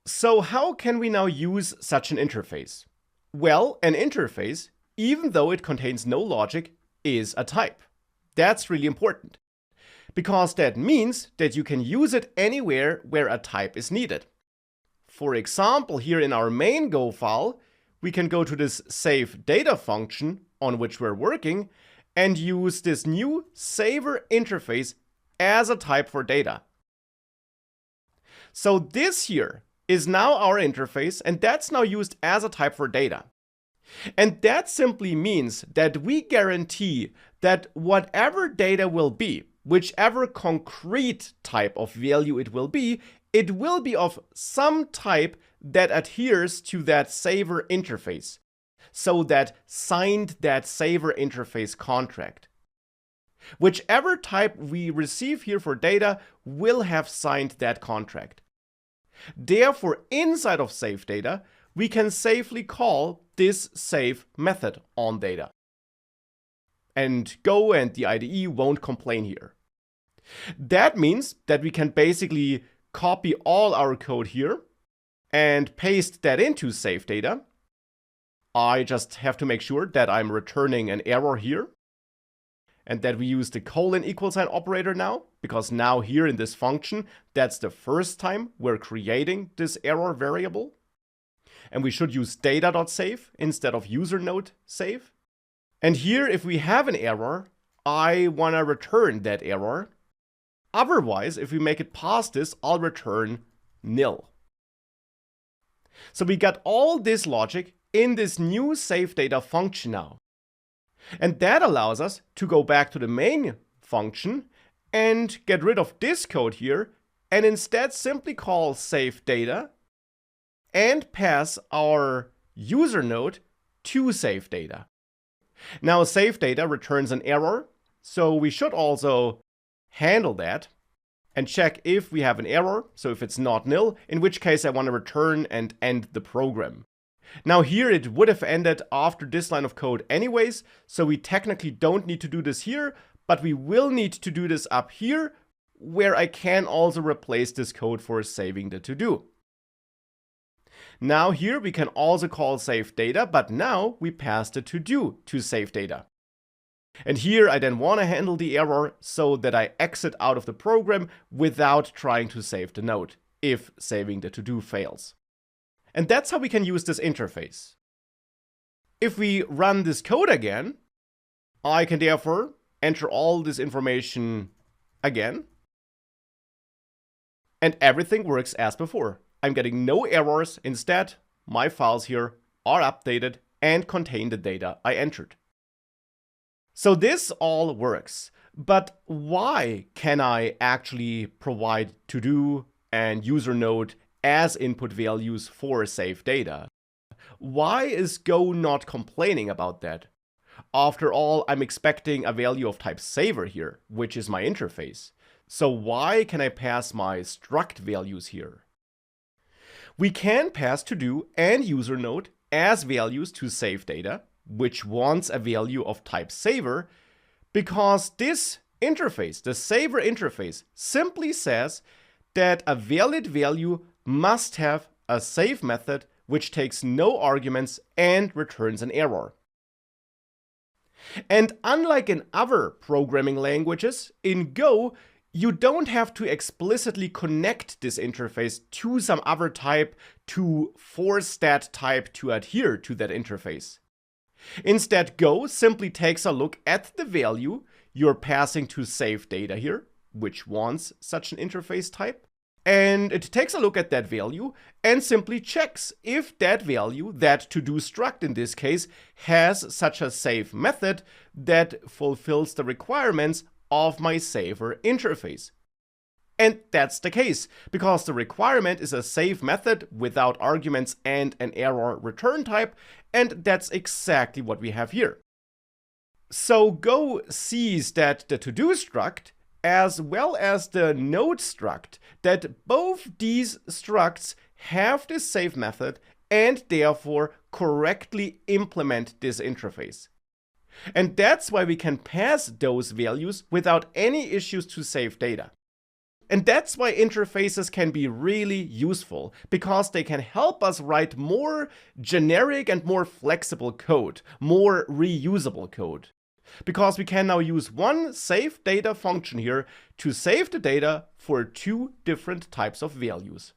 So how can we now use such an interface? Well, an interface, even though it contains no logic, is a type. That's really important, because that means that you can use it anywhere where a type is needed. For example, here in our main Go file, we can go to this save data function on which we're working and use this new saver interface as a type for data. So this here is now our interface, and that's now used as a type for data. And that simply means that we guarantee that whatever data will be, whichever concrete type of value it will be of some type that adheres to that saver interface, so that signed that saver interface contract. Whichever type we receive here for data will have signed that contract. Therefore, inside of save data, we can safely call this save method on data. And Go and the IDE won't complain here. That means that we can basically copy all our code here and paste that into save data. I just have to make sure that I'm returning an error here, and that we use the := operator now, because now here in this function, that's the first time we're creating this error variable. And we should use data.save instead of user_node_save. And here, if we have an error, I want to return that error. Otherwise, if we make it past this, I'll return nil. So we got all this logic in this new save data function now. And that allows us to go back to the main function and get rid of this code here, and instead simply call save data and pass our user node to save data. Now save data returns an error, so we should also handle that and check if we have an error, so if it's not nil, in which case I want to return and end the program. Now here it would have ended after this line of code anyways, so we technically don't need to do this here, but we will need to do this up here, where I can also replace this code for saving the to-do. Now here we can also call save data, but now we pass the to-do to save data. And here I then want to handle the error so that I exit out of the program without trying to save the node, if saving the to-do fails. And that's how we can use this interface. If we run this code again, I can therefore enter all this information again, and everything works as before. I'm getting no errors. Instead, my files here are updated and contain the data I entered. So this all works, but why can I actually provide to-do and user node as input values for save data? Why is Go not complaining about that? After all, I'm expecting a value of type saver here, which is my interface. So why can I pass my struct values here? We can pass to-do and user node as values to save data, which wants a value of type saver, because this interface, the saver interface, simply says that a valid value must have a save method which takes no arguments and returns an error. And unlike in other programming languages, in Go, you don't have to explicitly connect this interface to some other type to force that type to adhere to that interface. Instead, Go simply takes a look at the value you're passing to save data here, which wants such an interface type, and it takes a look at that value and simply checks if that value, that to-do struct in this case, has such a save method that fulfills the requirements of my saver interface. And that's the case, because the requirement is a save method without arguments and an error return type, and that's exactly what we have here. So Go sees that the to-do struct as well as the node struct, that both these structs have this save method and therefore correctly implement this interface. And that's why we can pass those values without any issues to save data. And that's why interfaces can be really useful, because they can help us write more generic and more flexible code, more reusable code. Because we can now use one save data function here to save the data for two different types of values.